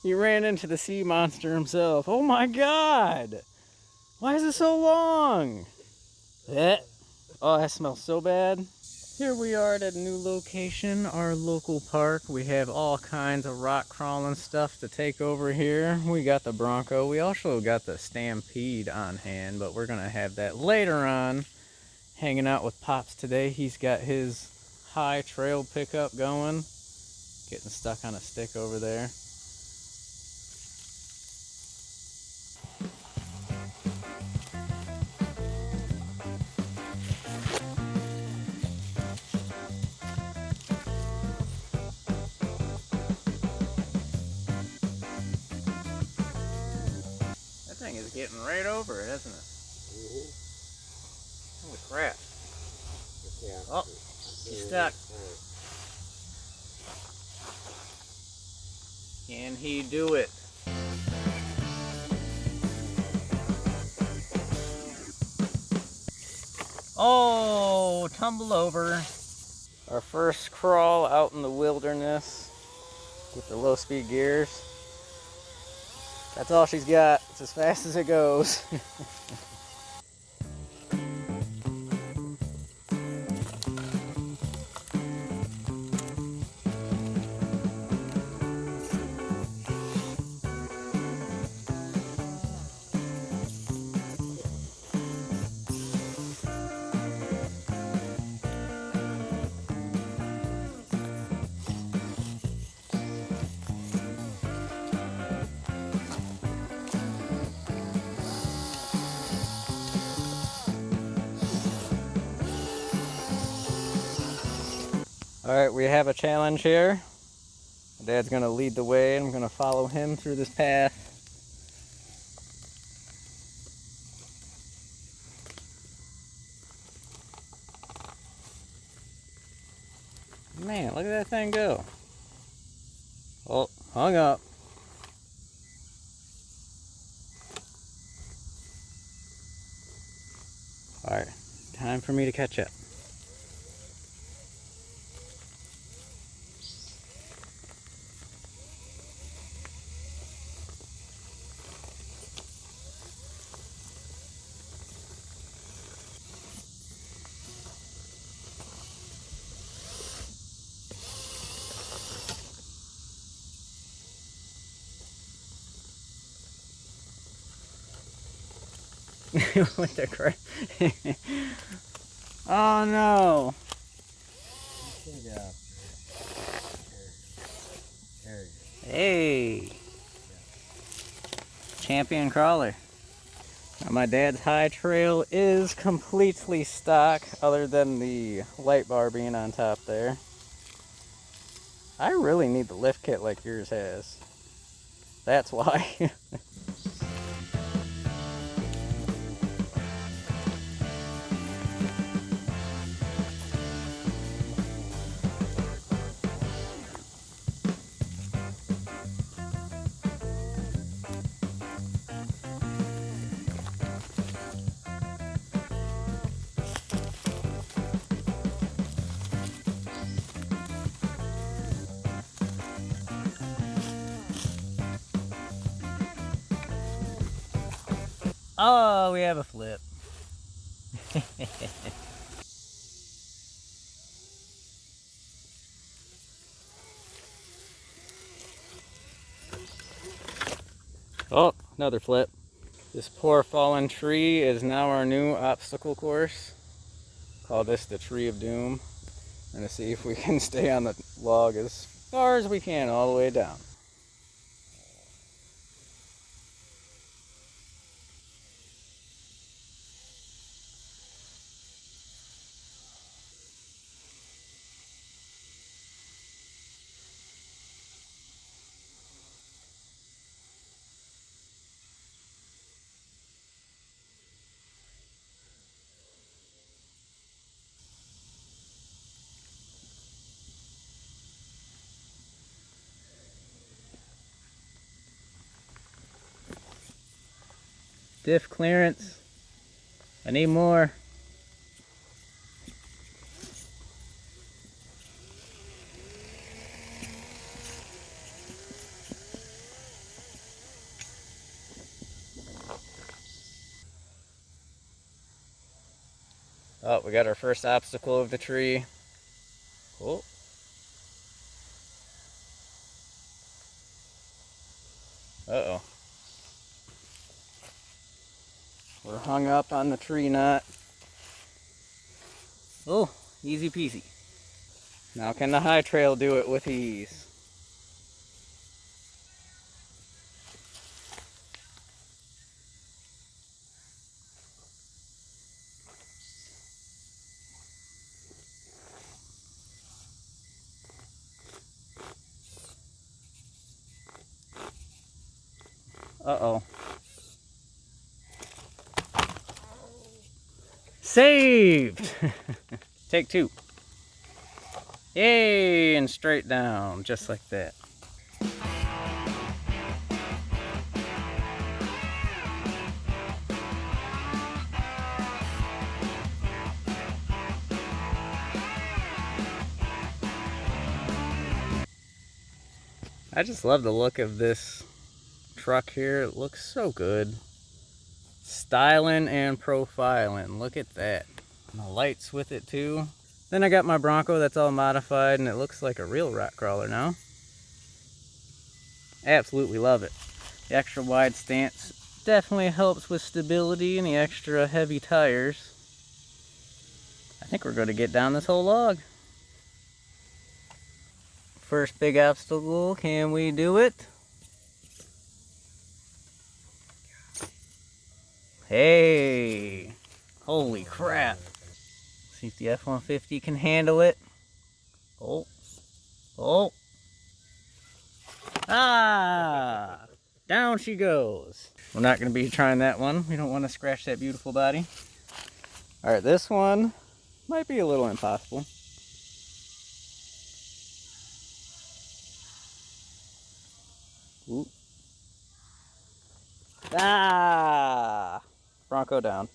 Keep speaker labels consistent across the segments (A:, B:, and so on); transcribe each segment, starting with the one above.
A: He ran into the sea monster himself. Oh my god! Why is it so long? Oh, that smells so bad. Here we are at a new location, our local park. We have all kinds of rock crawling stuff to take over here. We got the Bronco. We also got the Stampede on hand, but we're going to have that later on. Hanging out with Pops today. He's got his high trail pickup going. Getting stuck on a stick over there. That thing is getting right over it, isn't it? Holy crap. Oh, he's stuck. Can he do it? Oh, tumble over. Our first crawl out in the wilderness with the low speed gears. That's all she's got. It's as fast as it goes. Alright, we have a challenge here. Dad's going to lead the way and I'm going to follow him through this path. Man, look at that thing go. Oh, hung up. Alright, time for me to catch up. What the crap? Oh no! Hey! Champion crawler. Now my dad's high trail is completely stock other than the light bar being on top there. I really need the lift kit like yours has. That's why. Oh, we have a flip. Oh, another flip. This poor fallen tree is now our new obstacle course. Call this the Tree of Doom. And to see if we can stay on the log as far as we can all the way down. Diff clearance. I need more. Oh, we got our first obstacle of the tree. Oh. Uh-oh. We're hung up on the tree nut. Oh, easy peasy. Now can the high trail do it with ease? Uh-oh. Saved! Take two. Yay! And straight down, just like that. I just love the look of this truck here. It looks so good. Styling and profiling. Look at that. And the lights with it too. Then I got my Bronco that's all modified and it looks like a real rock crawler now. Absolutely love it. The extra wide stance definitely helps with stability, and the extra heavy tires. I think we're going to get down this whole log. First big obstacle, can we do it? Hey! Holy crap! See if the F-150 can handle it. Oh! Oh! Ah! Down she goes. We're not going to be trying that one. We don't want to scratch that beautiful body. Alright, this one might be a little impossible. Ooh. Ah! Bronco down.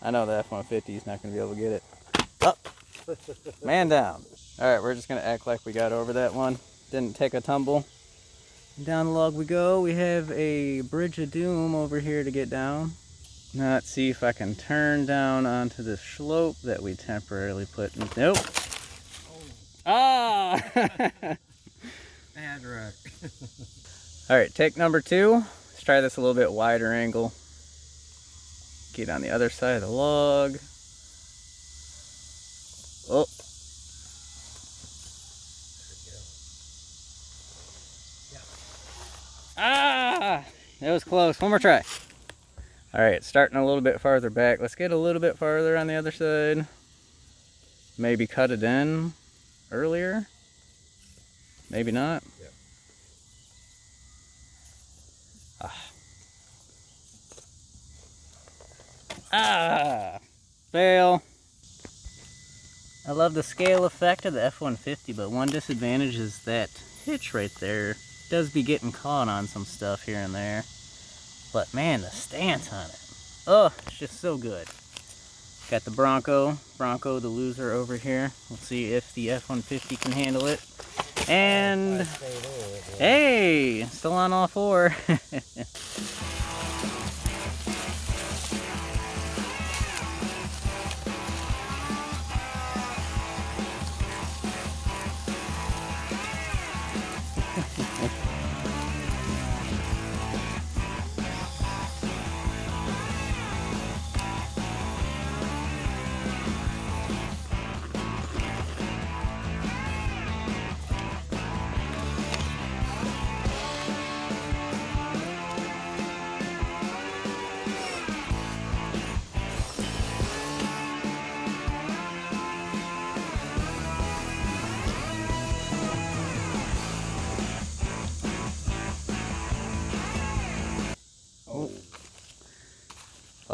A: I know the F-150 is not going to be able to get it. Up! Man down. Alright, we're just going to act like we got over that one. Didn't take a tumble. Down the log we go. We have a bridge of doom over here to get down. Now let's see if I can turn down onto the slope that we temporarily put in. Nope. Ah!
B: Bad rock.
A: Alright, take number two. Let's try this a little bit wider angle. Get on the other side of the log. Oh. Ah! That was close. One more try. Alright, starting a little bit farther back. Let's get a little bit farther on the other side. Maybe cut it in earlier. Maybe not.
B: Yeah.
A: Ah! Fail. I love the scale effect of the F-150, but one disadvantage is that hitch right there does be getting caught on some stuff here and there. But man, the stance on it. Oh, it's just so good. Got the Bronco the loser over here. We'll see if the F-150 can handle it. And hey, still on all four.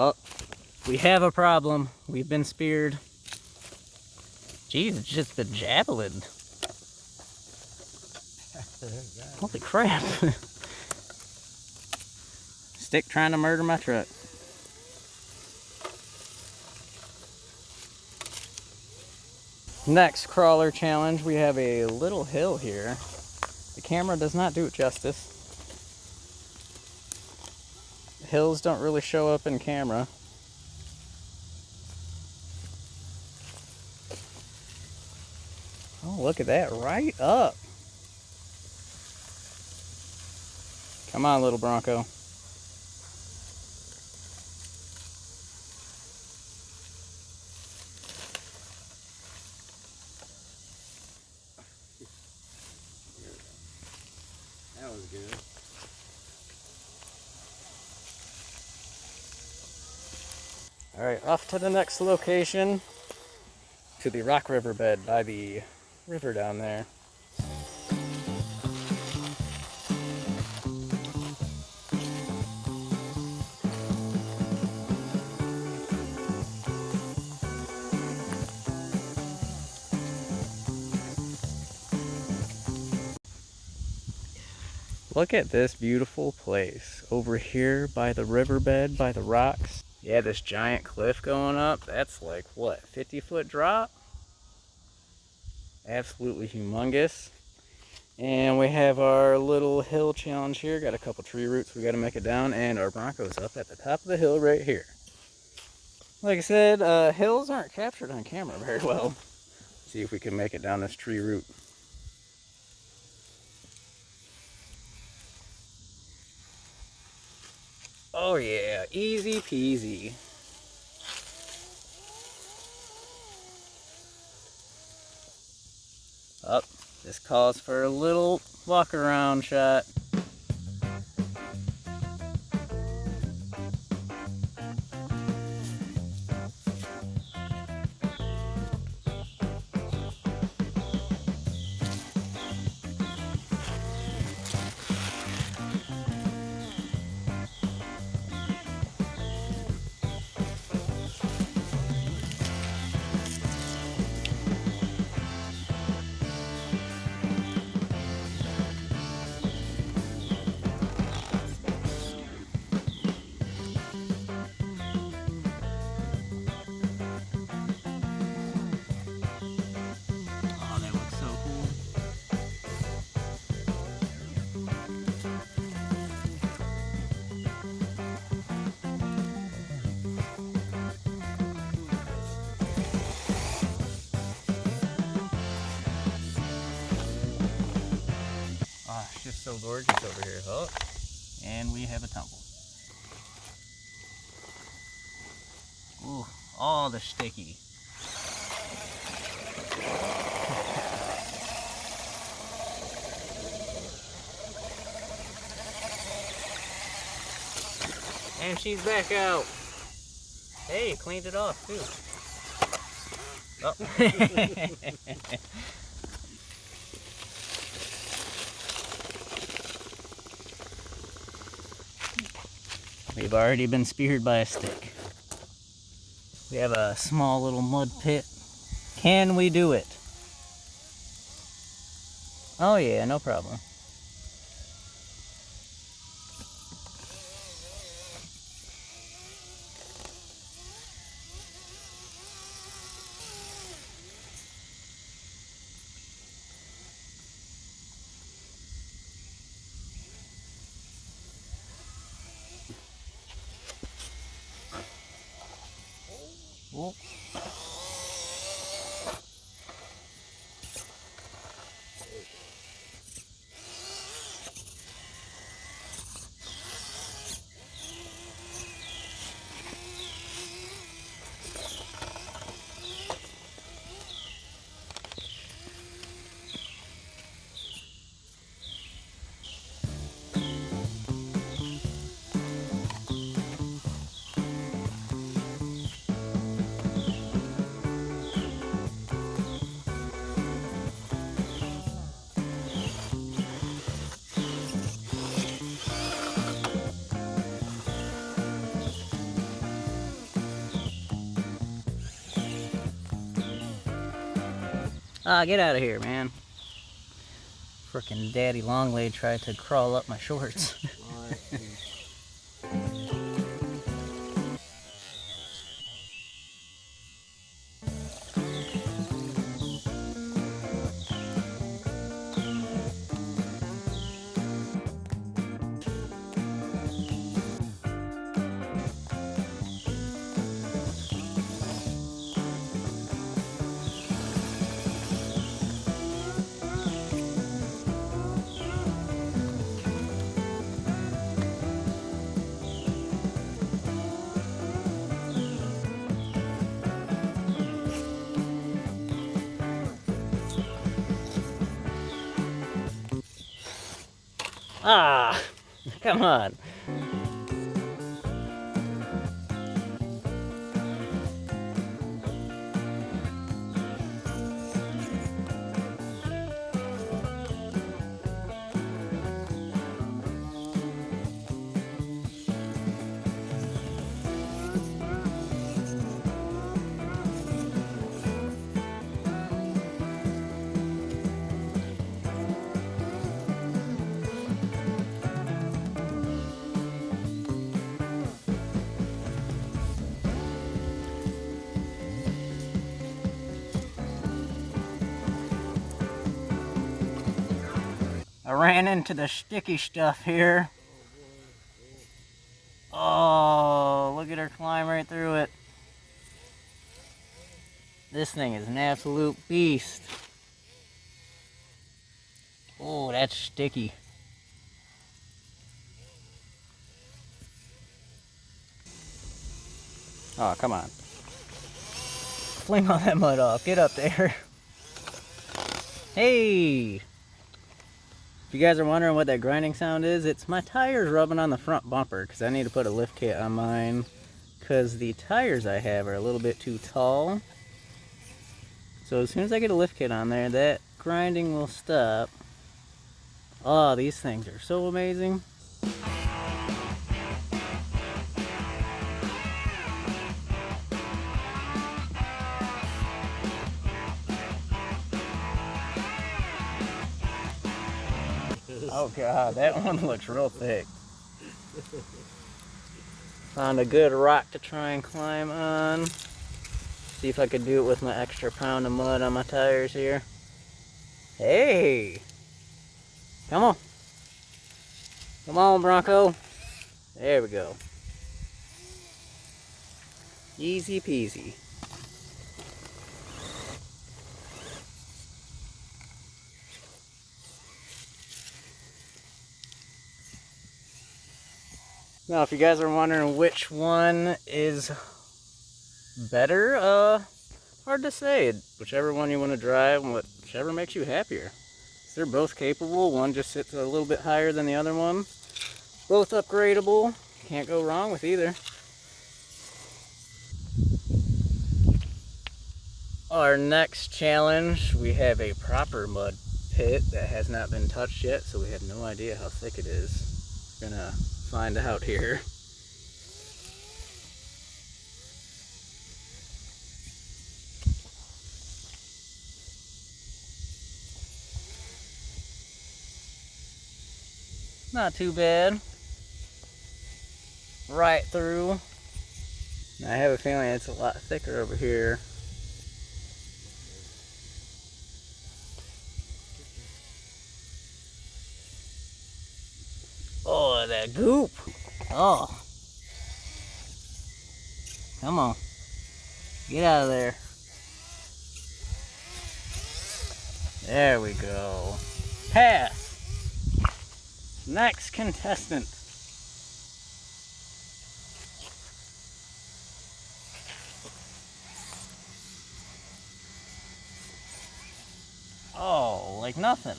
A: Oh, we have a problem. We've been speared. Jeez, it's just been jabbling. Holy crap. Stick trying to murder my truck. Next crawler challenge, we have a little hill here. The camera does not do it justice. Hills don't really show up in camera. look at that, right up. Come on, little Bronco.
B: That was good.
A: All right, off to the next location, to the rock riverbed by the river down there. Look at this beautiful place over here by the riverbed, by the rocks. Yeah, this giant cliff going up, that's like, what, 50-foot drop? Absolutely humongous. And we have our little hill challenge here. Got a couple tree roots we got to make it down, and our Bronco's up at the top of the hill right here. Like I said, hills aren't captured on camera very well. See if we can make it down this tree root. Oh yeah, easy peasy. Up, this calls for a little walk around shot. It's just so gorgeous over here. Oh, and we have a tumble. Ooh, all the sticky. And she's back out. Hey, cleaned it off too. Oh. We've already been speared by a stick. We have a small little mud pit. Can we do it? Oh yeah, no problem. Oh. Ah, get out of here, man. Frickin' Daddy Longlegs tried to crawl up my shorts. Ah, come on. I ran into the sticky stuff here. Oh, look at her climb right through it. This thing is an absolute beast. Oh, that's sticky. Oh, come on. Fling all that mud off. Get up there. Hey! If you guys are wondering what that grinding sound is, it's my tires rubbing on the front bumper because I need to put a lift kit on mine because the tires I have are a little bit too tall. So as soon as I get a lift kit on there, that grinding will stop. Oh, these things are so amazing. Oh god, that one looks real thick. Found a good rock to try and climb on. See if I could do it with my extra pound of mud on my tires here. Hey! Come on. Come on, Bronco. There we go. Easy peasy. Now, if you guys are wondering which one is better, hard to say. Whichever one you want to drive, whichever makes you happier. They're both capable. One just sits a little bit higher than the other one. Both upgradable. Can't go wrong with either. Our next challenge, we have a proper mud pit that has not been touched yet, so we have no idea how thick it is. We're gonna find out here. Not too bad. Right through. I have a feeling it's a lot thicker over here. Oh, that goop. Oh. Come on. Get out of there. There we go. Pass. Next contestant. Oh, like nothing.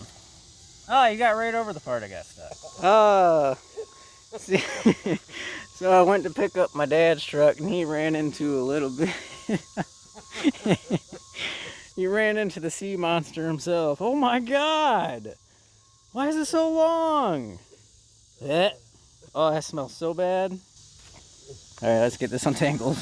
A: Oh, you got right over the part I got stuck. See, so I went to pick up my dad's truck and he ran into a little bit. He ran into the sea monster himself. Oh my god! Why is it so long? Oh, that smells so bad. Alright, let's get this untangled.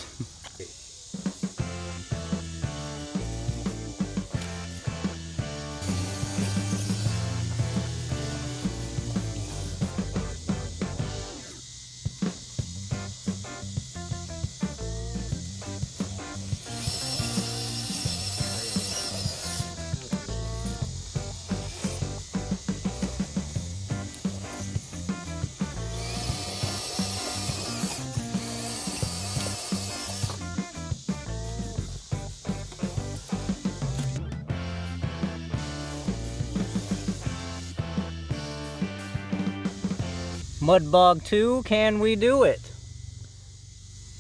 A: Mud Bog 2, can we do it?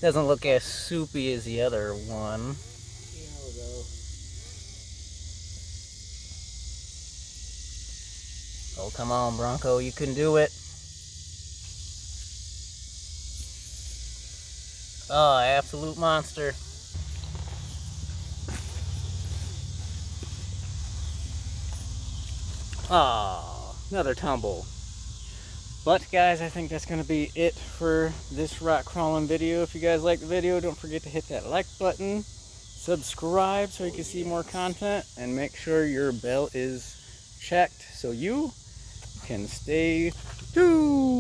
A: Doesn't look as soupy as the other one. Oh, come on, Bronco, you can do it. Oh, absolute monster. Oh, another tumble. But guys, I think that's going to be it for this rock crawling video. If you guys like the video, don't forget to hit that like button, subscribe so you can see more content, and make sure your bell is checked so you can stay tuned.